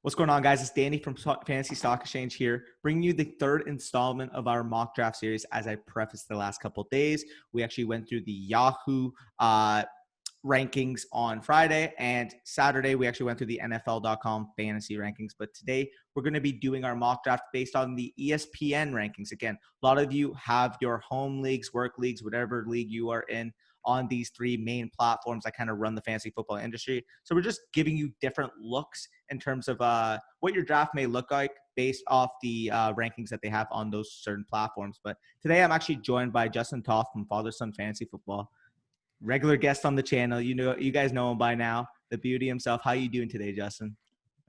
What's going on, guys? It's Danny from Fantasy Stock Exchange here, bringing you the third installment of our mock draft series. As I prefaced the last couple of days, we actually went through the Yahoo rankings on Friday, and Saturday we actually went through the NFL.com fantasy rankings. But today we're going to be doing our mock draft based on the ESPN rankings. Again, a lot of you have your home leagues, work leagues, whatever league you are in, on these three main platforms that kind of run the fantasy football industry. So we're just giving you different looks in terms of what your draft may look like based off the rankings that they have on those certain platforms. But today I'm actually joined by Justin Toth from Father Son Fantasy Football, regular guest on the channel. You guys know him by now, the beauty himself. How you doing today, Justin?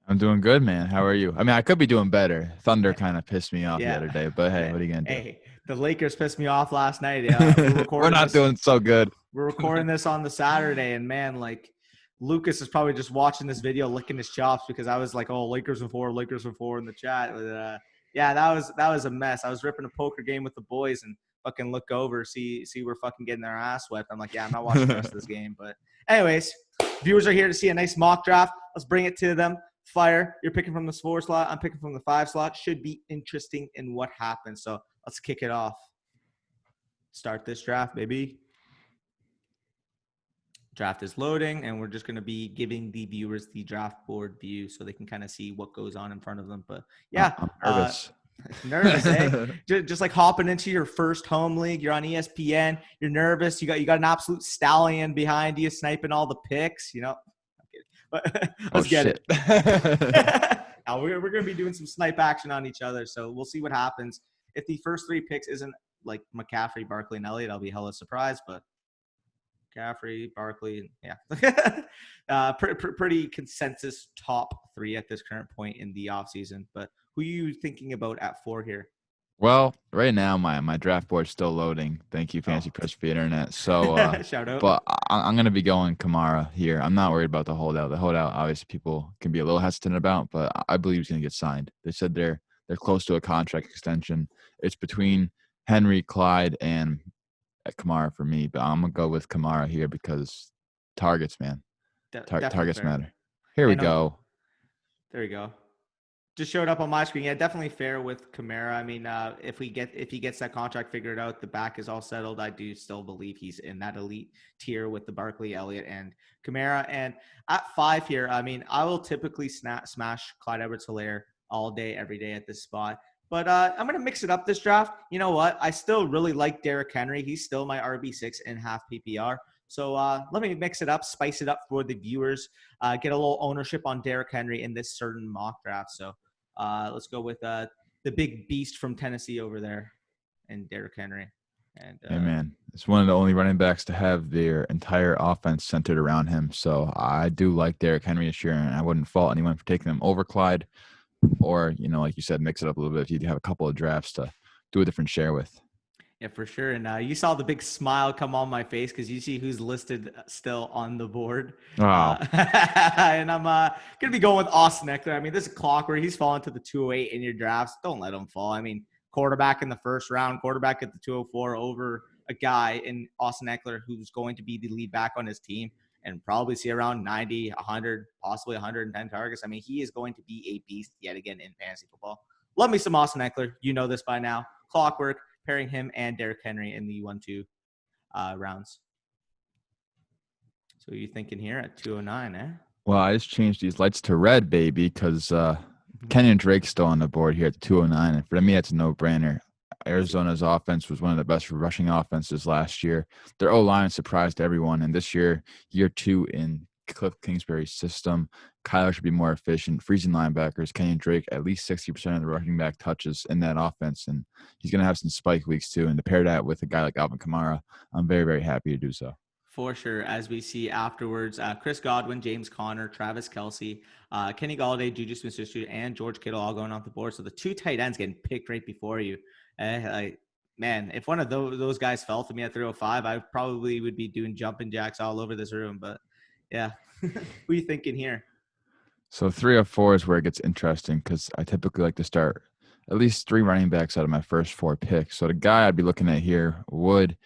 I'm doing good, man. How are you? I mean, I could be doing better. Thunder kind of pissed me off the other day, but hey, what are you going to do? Hey, the Lakers pissed me off last night. We're not doing so good. We're recording this on the Saturday, and man, like, Lucas is probably just watching this video licking his chops because I was like, oh, Lakers in four in the chat. But, yeah, that was a mess. I was ripping a poker game with the boys and fucking look over, see we're fucking getting their ass wet. I'm like, yeah, I'm not watching the rest of this game. But anyways, viewers are here to see a nice mock draft. Let's bring it to them. Fire. You're picking from the 4 slot. I'm picking from the 5 slot. Should be interesting in what happens. So let's kick it off. Start this draft, baby. Draft is loading, and we're just going to be giving the viewers the draft board view so they can kind of see what goes on in front of them. But yeah, I'm nervous. Nervous, eh? Just like hopping into your first home league. You're on ESPN. You're nervous. You got an absolute stallion behind you, sniping all the picks. You know, I'm kidding. But let's get it. Now, we're going to be doing some snipe action on each other, so we'll see what happens. If the first 3 picks isn't like McCaffrey, Barkley, and Elliott, I'll be hella surprised. But McCaffrey, Barkley, yeah, pretty consensus top 3 at this current point in the offseason. But who are you thinking about at 4 here? Well, right now my draft board's still loading. Thank you, Fantasy Press for the internet. So, shout out. But I'm going to be going Kamara here. I'm not worried about the holdout. The holdout, obviously, people can be a little hesitant about, but I believe he's going to get signed. They said they're close to a contract extension. It's between Henry, Clyde, and Kamara for me, but I'm going to go with Kamara here because targets, man. Targets matter. Here we go. There we go. Just showed up on my screen. Yeah, definitely fair with Kamara. I mean, if he gets that contract figured out, the back is all settled. I do still believe he's in that elite tier with the Barkley, Elliott, and Kamara. And at 5 here, I mean, I will typically smash Clyde Edwards-Helaire all day, every day at this spot. But I'm going to mix it up this draft. You know what? I still really like Derrick Henry. He's still my RB6 in half PPR. So let me mix it up, spice it up for the viewers, get a little ownership on Derrick Henry in this certain mock draft. So let's go with the big beast from Tennessee over there and Derrick Henry. And hey, man, it's one of the only running backs to have their entire offense centered around him. So I do like Derrick Henry this year, and I wouldn't fault anyone for taking him over Clyde. Or, you know, like you said, mix it up a little bit if you have a couple of drafts to do a different share with. Yeah, for sure. And you saw the big smile come on my face because you see who's listed still on the board. Wow. And I'm going to be going with Austin Eckler. I mean, this is clockwork. He's fallen to the 208 in your drafts. Don't let him fall. I mean, quarterback in the first round, quarterback at the 204 over a guy in Austin Eckler who's going to be the lead back on his team and probably see around 90, 100, possibly 110 targets. I mean, he is going to be a beast yet again in fantasy football. Love me some Austin Eckler. You know this by now. Clockwork, pairing him and Derrick Henry in the 1-2 rounds. So you're thinking here at 209, eh? Well, I just changed these lights to red, baby, because Kenyon Drake's still on the board here at 209. And for me, it's a no-brainer. Arizona's offense was one of the best rushing offenses last year. Their O-line surprised everyone. And this year 2 in Cliff Kingsbury's system, Kyler should be more efficient. Freezing linebackers, Kenyon Drake, at least 60% of the running back touches in that offense. And he's going to have some spike weeks too. And to pair that with a guy like Alvin Kamara, I'm very, very happy to do so. For sure. As we see afterwards, Chris Godwin, James Conner, Travis Kelce, Kenny Golladay, Juju Smith-Schuster, and George Kittle all going off the board. So the 2 tight ends getting picked right before you. Man, if one of those guys fell to me at 305, I probably would be doing jumping jacks all over this room. But yeah, who are you thinking here? So 304 is where it gets interesting because I typically like to start at least 3 running backs out of my first 4 picks. So the guy I'd be looking at here would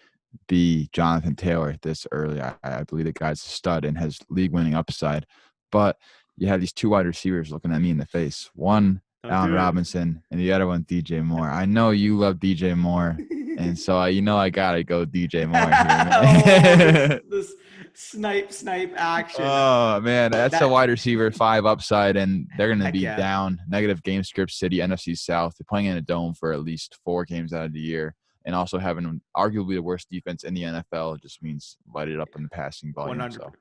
be Jonathan Taylor this early. I believe the guy's a stud and has league-winning upside. But you have these two wide receivers looking at me in the face. One, Don't Allen do it. Robinson, and the other one, DJ Moore. I know you love DJ Moore, and so I gotta go DJ Moore here, Oh, this man. this snipe action. Oh man, that's a That wide receiver 5 upside, and they're going to heck be yeah. down negative game script city NFC South. They're playing in a dome for at least 4 games out of the year, and also having arguably the worst defense in the NFL just means light it up in the passing volume. 100. So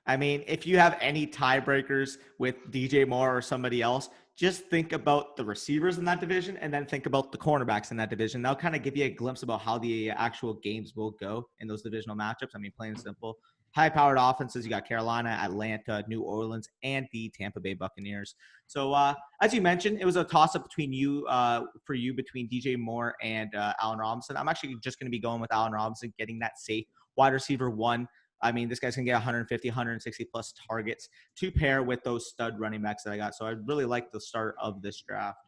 I mean, if you have any tiebreakers with DJ Moore or somebody else, just think about the receivers in that division and then think about the cornerbacks in that division. That'll kind of give you a glimpse about how the actual games will go in those divisional matchups. I mean, plain and simple. High-powered offenses. You got Carolina, Atlanta, New Orleans, and the Tampa Bay Buccaneers. So, as you mentioned, it was a toss-up between between DJ Moore and Allen Robinson. I'm actually just going to be going with Allen Robinson, getting that safe wide receiver 1. I mean, this guy's going to get 150, 160 plus targets to pair with those stud running backs that I got. So I really like the start of this draft.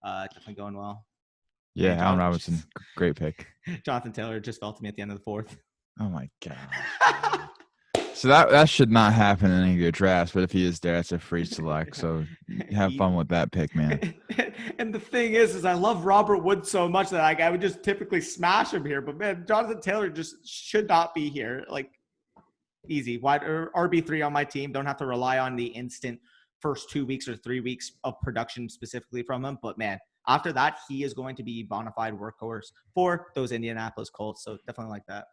Definitely going well. yeah, And Allen Robinson, great pick. Jonathan Taylor just fell to me at the end of the 4th. Oh my gosh. So that should not happen in any of your drafts, but if he is there, that's a free select. So have fun with that pick, man. And the thing is I love Robert Woods so much that I would just typically smash him here. But man, Jonathan Taylor just should not be here. Like, easy. Wide or RB3 on my team. Don't have to rely on the instant first 2 weeks or 3 weeks of production specifically from him. But man, after that, he is going to be bona fide workhorse for those Indianapolis Colts. So definitely like that.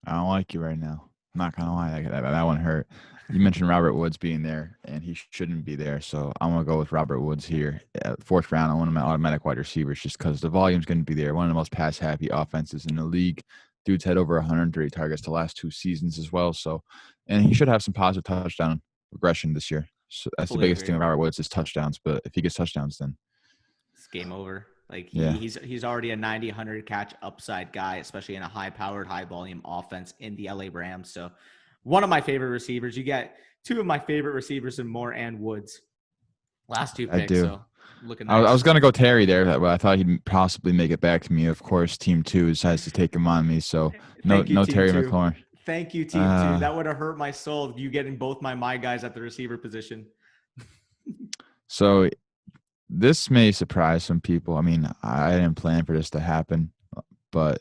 I don't like you right now. I'm not gonna lie, that one hurt. You mentioned Robert Woods being there, and he shouldn't be there. So I'm gonna go with Robert Woods here, 4th round on one of my automatic wide receivers, just because the volume's gonna be there. One of the most pass-happy offenses in the league. Dude's had over 130 targets the last 2 seasons as well. So, and he should have some positive touchdown regression this year. So that's the Fully biggest agree. thing with Robert Woods is touchdowns. But if he gets touchdowns, then It's game over. Like yeah, he's already a 90, 100 catch upside guy, especially in a high powered, high volume offense in the LA Rams. So one of my favorite receivers. You get 2 of my favorite receivers in Moore and Woods. Last 2 I picks. do. So looking I nice. was going to go Terry there, but I thought he'd possibly make it back to me. Of course, Team 2 decides to take him on me. So Thank you, no Team Terry 2. McLaurin. Thank you, Team 2. That would have hurt my soul, you getting both my guys at the receiver position. So this may surprise some people. I mean, I didn't plan for this to happen, but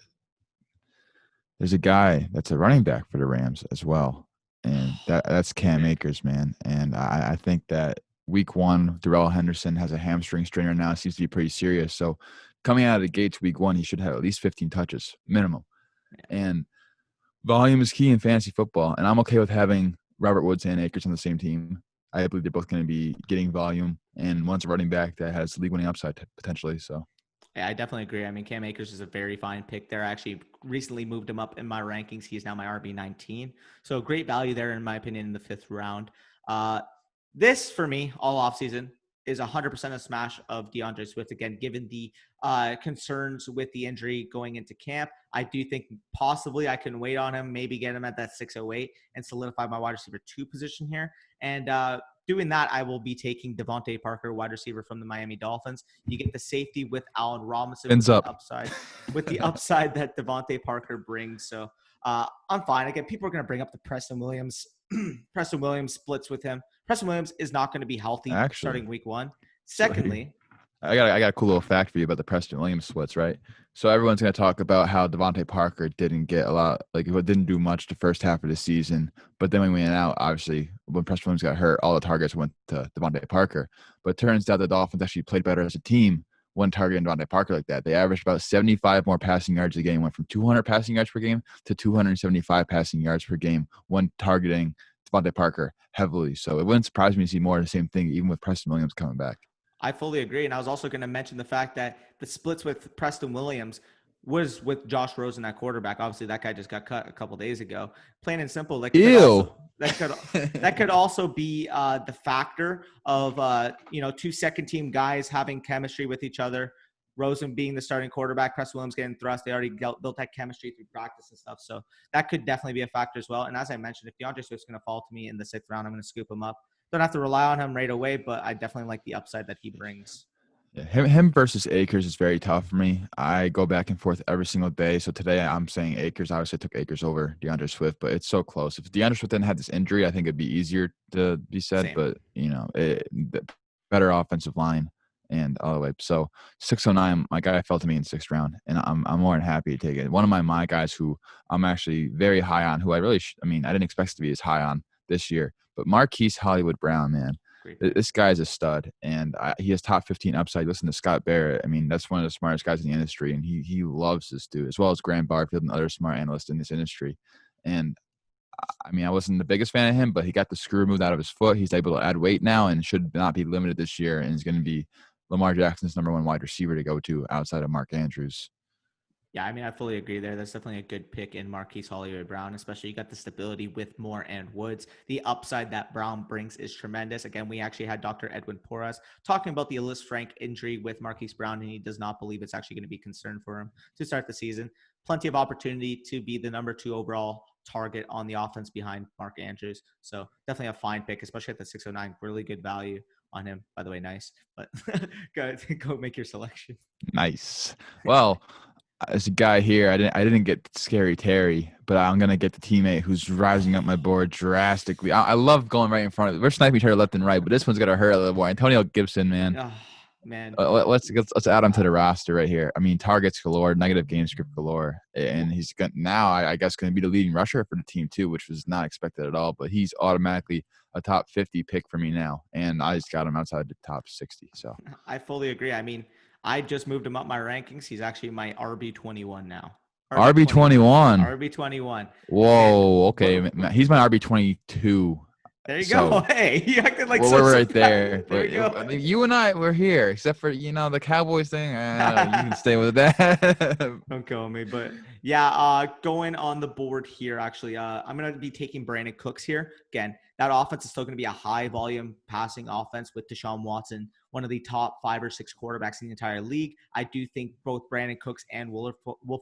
there's a guy that's a running back for the Rams as well, and that's Cam Akers, man. And I think that week 1, Darrell Henderson has a hamstring strain now. It seems to be pretty serious. So coming out of the gates week 1, he should have at least 15 touches minimum. And volume is key in fantasy football, and I'm okay with having Robert Woods and Akers on the same team. I believe they're both going to be getting volume, and one's a running back that has league-winning upside potentially. So, yeah, I definitely agree. I mean, Cam Akers is a very fine pick there. I actually recently moved him up in my rankings. He's now my RB19. So great value there, in my opinion, in the 5th round. This, for me, all offseason, is 100% a smash of DeAndre Swift. Again, given the concerns with the injury going into camp, I do think possibly I can wait on him, maybe get him at that 608 and solidify my wide receiver 2 position here. And doing that, I will be taking Devontae Parker, wide receiver from the Miami Dolphins. You get the safety with Allen Robinson with the upside that Devontae Parker brings. So I'm fine. Again, people are going to bring up the Preston Williams. Preston Williams splits with him. Preston Williams is not going to be healthy starting week 1. Secondly, I got a cool little fact for you about the Preston Williams splits, right? So everyone's going to talk about how Devontae Parker didn't get a lot, like it didn't do much the first half of the season. But then when we went out, obviously, when Preston Williams got hurt, all the targets went to Devontae Parker. But it turns out the Dolphins actually played better as a team when targeting Devontae Parker like that. They averaged about 75 more passing yards a game, went from 200 passing yards per game to 275 passing yards per game when targeting Devontae Parker heavily. So it wouldn't surprise me to see more of the same thing, even with Preston Williams coming back. I fully agree. And I was also going to mention the fact that the splits with Preston Williams was with Josh Rosen at quarterback. Obviously, that guy just got cut a couple days ago. Plain and simple. That could also be the factor of 2 second-team guys having chemistry with each other. Rosen being the starting quarterback, Preston Williams getting thrust. They already built that chemistry through practice and stuff. So that could definitely be a factor as well. And as I mentioned, if DeAndre Swift's going to fall to me in the 6th round, I'm going to scoop him up. Don't have to rely on him right away, but I definitely like the upside that he brings. Yeah, him versus Akers is very tough for me. I go back and forth every single day. So today I'm saying Akers. Obviously, I took Akers over DeAndre Swift, but it's so close. If DeAndre Swift didn't have this injury, I think it'd be easier to be said. Same. But the better offensive line and all the way. So 609, my guy fell to me in sixth round, and I'm more than happy to take it. One of my guys who I'm actually very high on, who I really I mean I didn't expect to be as high on this year, but Marquise Hollywood Brown, man. Great pick. This guy's a stud, and he has top 15 upside. Listen to Scott Barrett. I mean, that's one of the smartest guys in the industry, and he loves this dude, as well as Graham Barfield and other smart analysts in this industry. And I mean, I wasn't the biggest fan of him, but he got the screw removed out of his foot. He's able to add weight now and should not be limited this year, and is going to be Lamar Jackson's number one wide receiver to go to outside of Mark Andrews. Yeah, I mean, I fully agree there. That's definitely a good pick in Marquise Hollywood Brown, especially you got the stability with Moore and Woods. The upside that Brown brings is tremendous. Again, we actually had Dr. Edwin Porras talking about the Ellis Frank injury with Marquise Brown, and he does not believe it's actually going to be a concern for him to start the season. Plenty of opportunity to be the number 2 overall target on the offense behind Mark Andrews. So definitely a fine pick, especially at the 609. Really good value on him. By the way, nice. But go make your selection. Nice. Well, as a guy here, I didn't get Scary Terry, but I'm gonna get the teammate who's rising up my board drastically. I love going right in front of it. We're sniping each other left and right, but this one's gonna hurt a little more. Antonio Gibson, man. Oh, man. Let's add him to the roster right here. I mean, targets galore, negative game script galore, and he's now I guess going to be the leading rusher for the team too, which was not expected at all. But he's automatically a top 50 pick for me now, and I just got him outside the top 60. So I fully agree. I mean, I just moved him up my rankings. He's actually my RB21 now. RB21. RB21. And Whoa, okay, he's my RB22. there you So go. Hey, you acted like we're right there. There you go. You and I, we're here, except for the Cowboys thing. You can stay with that. Don't kill me, but yeah, going on the board here. Actually, I'm gonna be taking Brandon Cooks here again. That offense is still going to be a high volume passing offense with Deshaun Watson, one of the top 5 or 6 quarterbacks in the entire league. I do think both Brandon Cooks and Will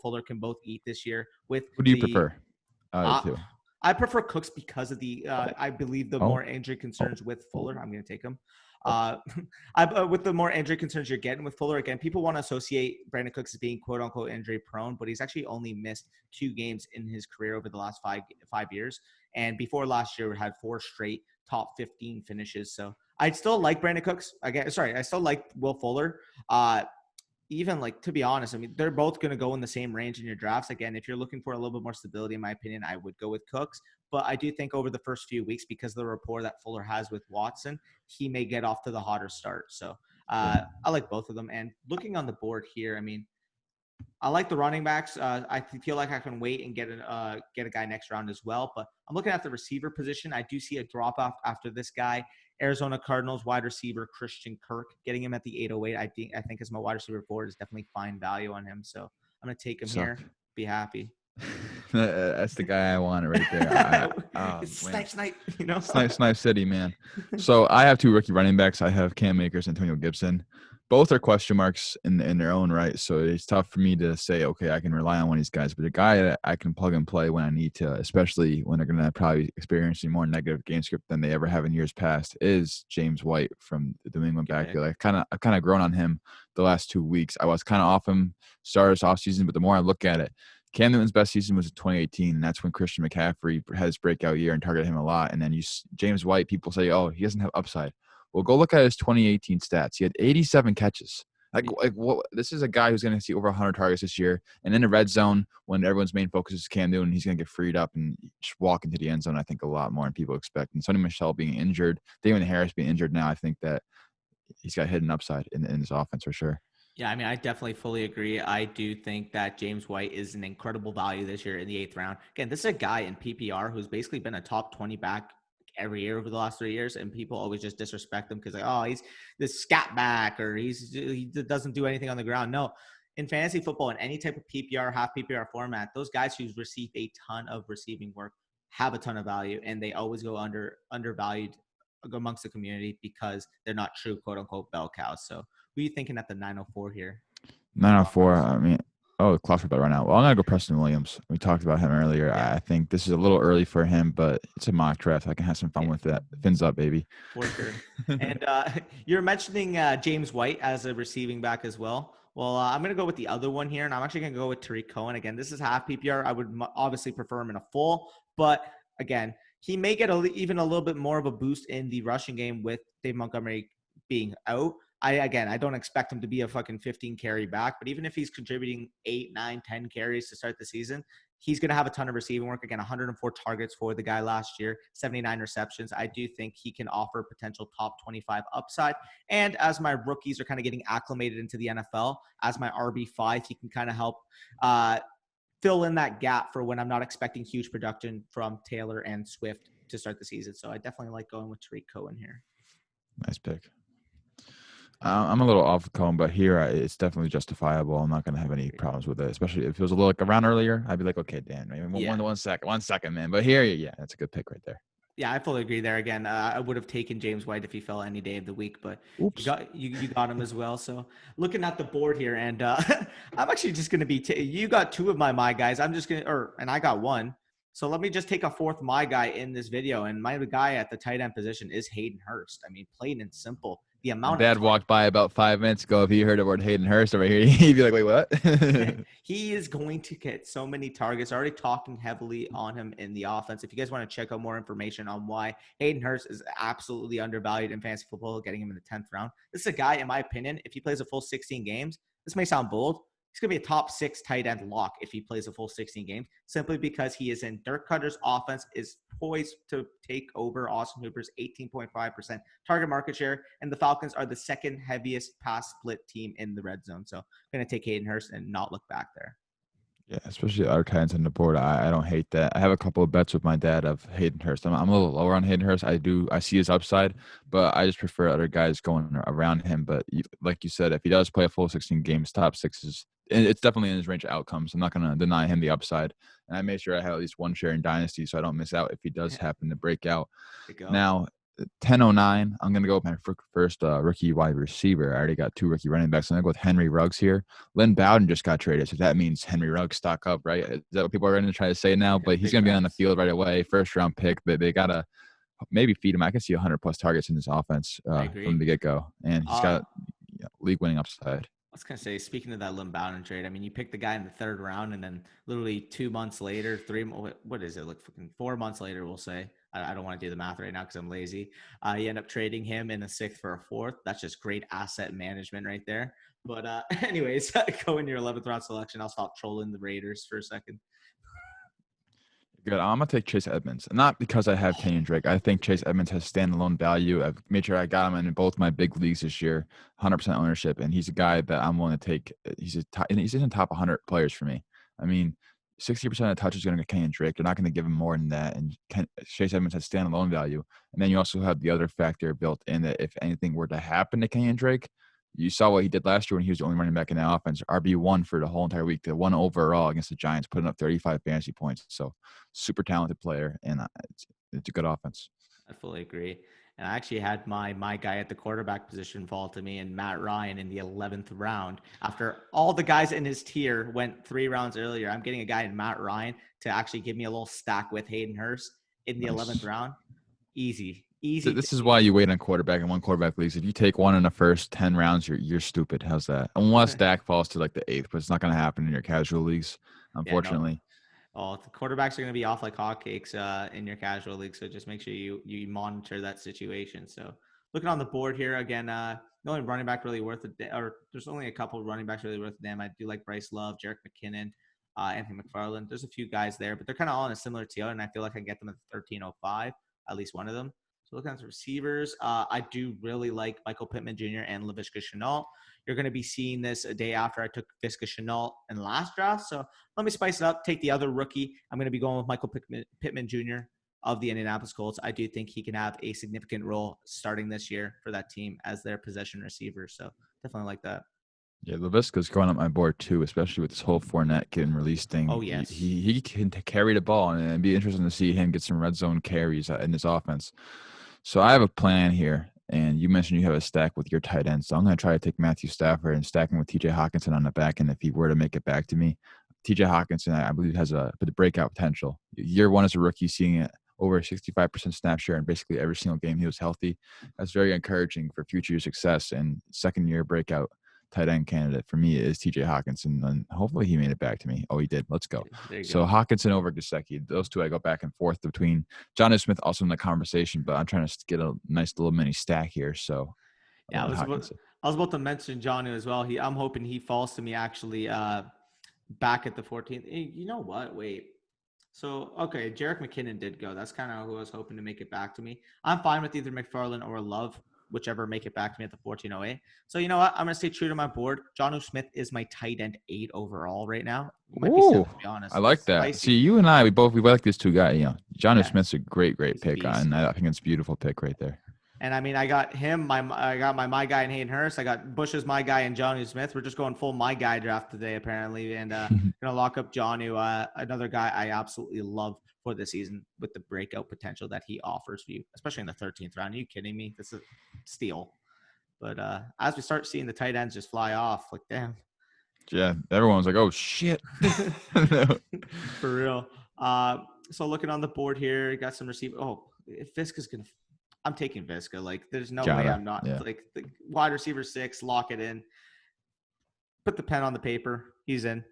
Fuller can both eat this year. With Who do you prefer? Two. I prefer Cooks because of the I believe the more injury concerns with Fuller. I'm going to take him. With the more injury concerns you're getting with Fuller, again, people want to associate Brandon Cooks as being quote unquote injury prone, but he's actually only missed 2 games in his career over the last five years. And before last year, we had 4 straight top 15 finishes. So I still like Brandon Cooks. I still like Will Fuller. Even like, to be honest, I mean, they're both going to go in the same range in your drafts. Again, if you're looking for a little bit more stability, in my opinion, I would go with Cooks. But I do think over the first few weeks, because of the rapport that Fuller has with Watson, he may get off to the hotter start. So I like both of them. And looking on the board here, I mean, I like the running backs. I feel like I can wait and get a guy next round as well. But I'm looking at the receiver position. I do see a drop off after this guy. Arizona Cardinals wide receiver Christian Kirk, getting him at the 808. I think as my wide receiver board is definitely fine value on him. So I'm gonna take him here. Be happy. That's the guy I wanted right there. Snipe, Snipe City, man. So I have 2 rookie running backs. I have Cam Akers, Antonio Gibson. Both are question marks in their own right. So it's tough for me to say, okay, I can rely on one of these guys. But a guy that I can plug and play when I need to, especially when they're going to probably experiencing more negative game script than they ever have in years past, is James White from the New England backfield. I've kind of grown on him the last 2 weeks. I was kind of off him starters off season, but the more I look at it, Cam Newton's best season was in 2018, and that's when Christian McCaffrey had his breakout year and targeted him a lot. And then James White, people say, oh, he doesn't have upside. Well, go look at his 2018 stats. He had 87 catches. Like what? This is a guy who's going to see over 100 targets this year. And in the red zone, when everyone's main focus is Cam Newton, he's going to get freed up and just walk into the end zone, I think, a lot more than people expect. And Sonny Michel being injured, Damon Harris being injured now, I think that he's got hidden upside in this offense for sure. Yeah, I mean, I definitely fully agree. I do think that James White is an incredible value this year in the 8th round. Again, this is a guy in PPR who's basically been a top 20 back every year over the last 3 years, and people always just disrespect him because like, oh, he's this scat back or he doesn't do anything on the ground. No, in fantasy football, in any type of PPR, half PPR format, those guys who's received a ton of receiving work have a ton of value, and they always go undervalued amongst the community because they're not true quote unquote bell cows. So who are you thinking at the 904 here? 904. I mean, Oh, the clock's about right now. Well, I'm gonna go Preston Williams. We talked about him earlier. Yeah, I think this is a little early for him, but it's a mock draft. I can have some fun yeah, with that. Fins up, baby. for sure. And you're mentioning James White as a receiving back as well. Well, I'm going to go with the other one here, and I'm actually going to go with Tariq Cohen. Again, this is half PPR. I would obviously prefer him in a full, but again, he may get even a little bit more of a boost in the rushing game with Dave Montgomery being out. I don't expect him to be a fucking 15 carry back, but even if he's contributing 8, 9, 10 carries to start the season, he's going to have a ton of receiving work. Again, 104 targets for the guy last year, 79 receptions. I do think he can offer potential top 25 upside. And as my rookies are kind of getting acclimated into the NFL, as my RB5, he can kind of help fill in that gap for when I'm not expecting huge production from Taylor and Swift to start the season. So I definitely like going with Tariq Cohen here. Nice pick. I'm a little off Cohen, but here it's definitely justifiable. I'm not going to have any problems with it, especially if it was a little like around earlier. I'd be like, okay, Dan, maybe one second, man. But here, yeah, that's a good pick right there. Yeah, I fully agree there. Again, I would have taken James White if he fell any day of the week, but Oops. you got him as well. So looking at the board here, and I'm actually just going to be you got two of my guys. I'm just gonna and I got one. So let me just take a fourth my guy in this video, and my guy at the tight end position is Hayden Hurst. I mean, plain and simple. The My amount of dad walked by about 5 minutes ago. If he heard the word Hayden Hurst over here, he'd be like, wait, what? he is going to get so many targets. Already talking heavily on him in the offense. If you guys want to check out more information on why Hayden Hurst is absolutely undervalued in fantasy football, getting him in the 10th round, this is a guy, in my opinion, if he plays a full 16 games, this may sound bold, he's going to be a top 6 tight end lock if he plays a full 16 games, simply because he is in Dirk Cutter's offense, is poised to take over Austin Hooper's 18.5% target market share, and the Falcons are the second heaviest pass split team in the red zone. So I'm going to take Hayden Hurst and not look back there. Yeah, especially our tight ends on the board. I don't hate that. I have a couple of bets with my dad of Hayden Hurst. I'm a little lower on Hayden Hurst. I see his upside, but I just prefer other guys going around him. But like you said, if he does play a full 16 games, top 6 is it's definitely in his range of outcomes. I'm not going to deny him the upside. And I made sure I have at least one share in Dynasty so I don't miss out if he does happen to break out. Now, 10:09, I'm going to go with my first rookie wide receiver. I already got 2 rookie running backs. I'm going to go with Henry Ruggs here. Lynn Bowden just got traded, so that means Henry Ruggs stock up, right? Is that what people are going to try to say now? But he's going to be on the field right away. First round pick. They got to maybe feed him. I can see 100+ targets in this offense from the get-go. And he's got league-winning upside. I was going to say, speaking of that Lynn Bowden trade, I mean, you picked the guy in the 3rd round, and then literally 2 months later, what is it? Like 4 months later, we'll say. I don't want to do the math right now because I'm lazy. You end up trading him in the 6th for a 4th. That's just great asset management right there. But anyways, go in your 11th round selection. I'll stop trolling the Raiders for a second. Good. I'm going to take Chase Edmonds. Not because I have Kenyon Drake. I think Chase Edmonds has standalone value. I've made sure I got him in both my big leagues this year, 100% ownership. And he's a guy that I'm willing to take. He's in the top 100 players for me. I mean, 60% of the touch is going to get Kenyon Drake. They're not going to give him more than that. And Chase Edmonds has standalone value. And then you also have the other factor built in that if anything were to happen to Kenyon Drake, you saw what he did last year when he was the only running back in that offense. RB1 for the whole entire week, the 1 overall against the Giants, putting up 35 fantasy points. So super talented player, and it's a good offense. I fully agree. And I actually had my guy at the quarterback position fall to me, and Matt Ryan in the 11th round. After all the guys in his tier went 3 rounds earlier, I'm getting a guy in Matt Ryan to actually give me a little stack with Hayden Hurst in the 11th round. Easy. This is why you wait on quarterback in one quarterback leagues. If you take one in the first 10 rounds, you're stupid. How's that? Unless Dak falls to like the 8th, but it's not going to happen in your casual leagues, unfortunately. Yeah, no. Oh, the quarterbacks are going to be off like hotcakes in your casual league, so just make sure you monitor that situation. So looking on the board here again, the only running back really worth it, or there's only a couple of running backs really worth a damn. I do like Bryce Love, Jerick McKinnon, Anthony McFarland. There's a few guys there, but they're kind of all in a similar tier, and I feel like I can get them at 1305, at least one of them. So looking at the receivers, I do really like Michael Pittman Jr. and Laviska Shenault. You're going to be seeing this a day after I took Laviska Shenault in the last draft. So let me spice it up, take the other rookie. I'm going to be going with Michael Pittman Jr. of the Indianapolis Colts. I do think he can have a significant role starting this year for that team as their possession receiver. So definitely like that. Yeah, Laviska's going up my board too, especially with this whole Fournette getting released thing. Oh, yes. He can carry the ball, and it'd be interesting to see him get some red zone carries in this offense. So I have a plan here, and you mentioned you have a stack with your tight end, so I'm going to try to take Matthew Stafford and stack him with TJ Hawkinson on the back end if he were to make it back to me. TJ Hawkinson, I believe, has the breakout potential. Year one as a rookie, seeing it over 65% snap share in basically every single game he was healthy. That's very encouraging for future success. And second year breakout tight end candidate for me is TJ Hawkinson, and hopefully he made it back to me. Oh, he did. Let's go. There you So go. Hawkinson over Gesicki. Those two I go back and forth between. John Smith also in the conversation, but I'm trying to get a nice little mini stack here. So Yeah, Hawkinson. I was about to mention Johnny as well. I'm hoping he falls to me actually back at the 14th. Hey, you know what? Wait. So, okay, Jerick McKinnon did go. That's kind of who I was hoping to make it back to me. I'm fine with either McFarland or Love, whichever make it back to me at the 1408. So, you know what? I'm going to stay true to my board. Jonnu Smith is my tight end 8 overall right now. Might be 7, to be honest. I like that. Spicy. See, you and I, we like these two guys. You know, Jonnu Yeah. Smith's a great He's a pick, beast. and I think it's a beautiful pick right there. And I mean, I got him. I got my guy in Hayden Hurst. I got Bush's my guy in Jonnu Smith. We're just going full my guy draft today, apparently, and gonna lock up Jonnu, another guy I absolutely love for the season with the breakout potential that he offers for you, especially in the 13th round. Are you kidding me? This is a steal. But as we start seeing the tight ends just fly off, like damn. Yeah, everyone's like, "Oh shit!" For real. So looking on the board here, got some receiver. Oh, if Visca's gonna. I'm taking Visca. Like, there's no way I'm not. Yeah. Like, the wide receiver 6, lock it in. Put the pen on the paper. He's in.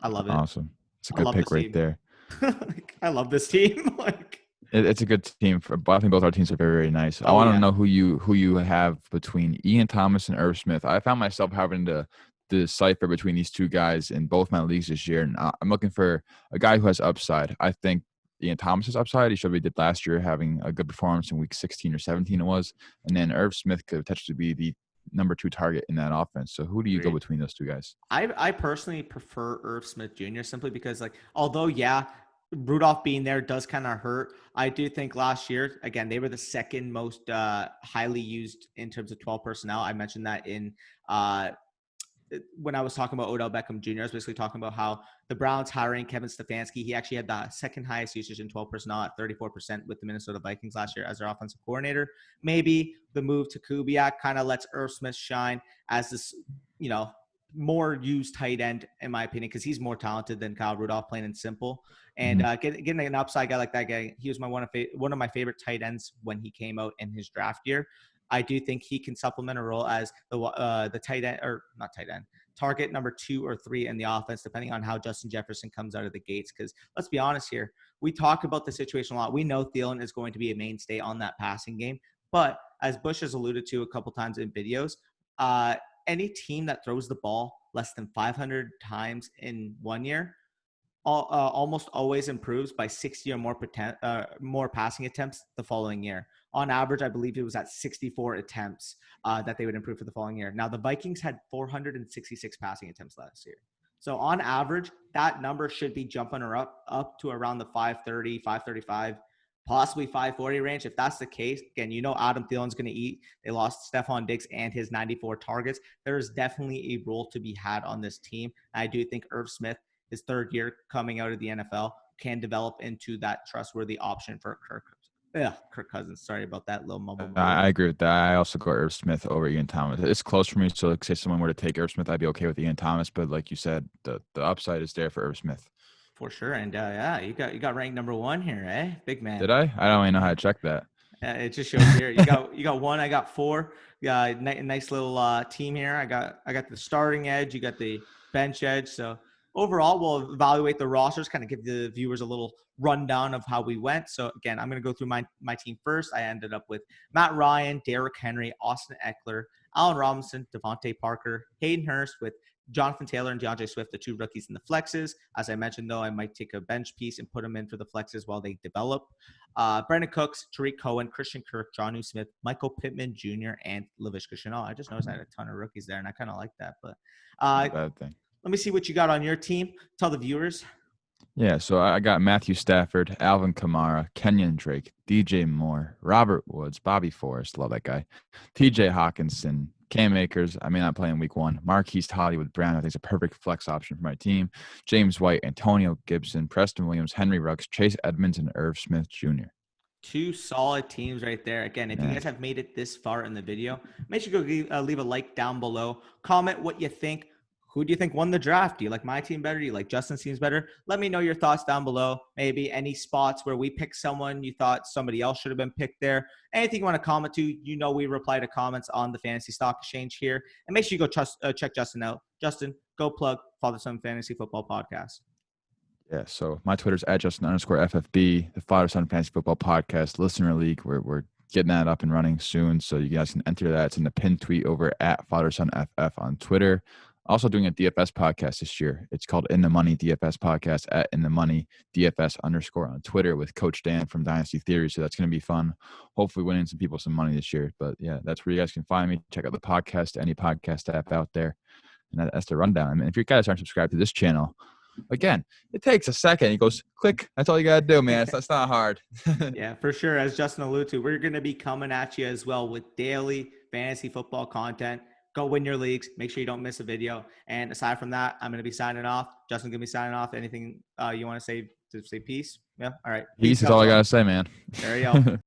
I love it. Awesome. It's a good pick right there. I love this team. Like, it's a good team. I think both our teams are very, very nice. I want to know who you have between Ian Thomas and Irv Smith. I found myself having to decipher between these two guys in both my leagues this year, and I'm looking for a guy who has upside. I think Ian Thomas's upside. He showed what he did last year, having a good performance in week 16 or 17 it was. And then Irv Smith could potentially be the number 2 target in that offense. So who do you go between those two guys? I personally prefer Irv Smith Jr. simply because, like, although, yeah, Rudolph being there does kind of hurt. I do think last year, again, they were the second most highly used in terms of 12 personnel. I mentioned that in when I was talking about Odell Beckham Jr., I was basically talking about how the Browns hiring Kevin Stefanski, he actually had the second highest usage in 12 personnel at 34% with the Minnesota Vikings last year as their offensive coordinator. Maybe the move to Kubiak kind of lets Irv Smith shine as this, you know, more used tight end, in my opinion, because he's more talented than Kyle Rudolph, plain and simple. And getting an upside guy like that guy, he was one of my favorite tight ends when he came out in his draft year. I do think he can supplement a role as the tight end, or not tight end, target number 2 or 3 in the offense, depending on how Justin Jefferson comes out of the gates. Because let's be honest here, we talk about the situation a lot. We know Thielen is going to be a mainstay on that passing game. But as Bush has alluded to a couple times in videos, any team that throws the ball less than 500 times in 1 year almost always improves by 60 or more passing attempts the following year. On average, I believe it was at 64 attempts that they would improve for the following year. Now, the Vikings had 466 passing attempts last year. So on average, that number should be jumping up to around the 530, 535, possibly 540 range. If that's the case, again, you know Adam Thielen's going to eat. They lost Stephon Diggs and his 94 targets. There is definitely a role to be had on this team. I do think Irv Smith, his 3rd year coming out of the NFL, can develop into that trustworthy option for Kirk Cousins. Sorry about that little mumble. I agree with that. I also go Irv Smith over Ian Thomas. It's close for me. So, like, say someone were to take Irv Smith, I'd be okay with Ian Thomas. But like you said, the upside is there for Irv Smith. For sure. And yeah, you got ranked number 1 here, eh? Big man. Did I? I don't even know how to check that. It just shows here. You got 1. I got 4. Nice little team here. I got the starting edge. You got the bench edge. So overall, we'll evaluate the rosters, kind of give the viewers a little rundown of how we went. So again, I'm going to go through my team first. I ended up with Matt Ryan, Derrick Henry, Austin Eckler, Allen Robinson, Devontae Parker, Hayden Hurst with Jonathan Taylor and DeAndre Swift, the 2 rookies in the flexes. As I mentioned, though, I might take a bench piece and put them in for the flexes while they develop. Brandon Cooks, Tariq Cohen, Christian Kirk, Jonnu Smith, Michael Pittman Jr., and Laviska Shenault. I just noticed I had a ton of rookies there, and I kind of like that. But bad thing. Let me see what you got on your team. Tell the viewers. Yeah, so I got Matthew Stafford, Alvin Kamara, Kenyon Drake, DJ Moore, Robert Woods, Bobby Forrest, love that guy, TJ Hawkinson, Cam Akers, I may not play in week 1, Marquise Hollywood Brown, I think is a perfect flex option for my team, James White, Antonio Gibson, Preston Williams, Henry Ruggs, Chase Edmonds, and Irv Smith Jr. Two solid teams right there. Again, if you guys have made it this far in the video, make sure you go leave a like down below. Comment what you think. Who do you think won the draft? Do you like my team better? Do you like Justin's teams better? Let me know your thoughts down below. Maybe any spots where we picked someone you thought somebody else should have been picked there. Anything you want to comment to, we reply to comments on the Fantasy Stock Exchange here. And make sure you go check Justin out. Justin, go plug Father Son Fantasy Football Podcast. Yeah, so my Twitter's at Justin_FFB, the Father Son Fantasy Football Podcast Listener League. We're getting that up and running soon, so you guys can enter that. It's in the pinned tweet over at FatherSonFF on Twitter. Also doing a DFS podcast this year. It's called In the Money DFS Podcast at In the Money DFS_ on Twitter with Coach Dan from Dynasty Theory. So that's going to be fun. Hopefully winning some people some money this year. But yeah, that's where you guys can find me. Check out the podcast, any podcast app out there. And that's the rundown. I mean, if you guys aren't subscribed to this channel, again, it takes a second. He goes, click. That's all you got to do, man. That's not hard. Yeah, for sure. As Justin alluded to, we're going to be coming at you as well with daily fantasy football content. Go win your leagues. Make sure you don't miss a video. And aside from that, I'm going to be signing off. Justin's going to be signing off. Anything you want to say peace? Yeah. All right. Peace is all I got to say, man. There you go.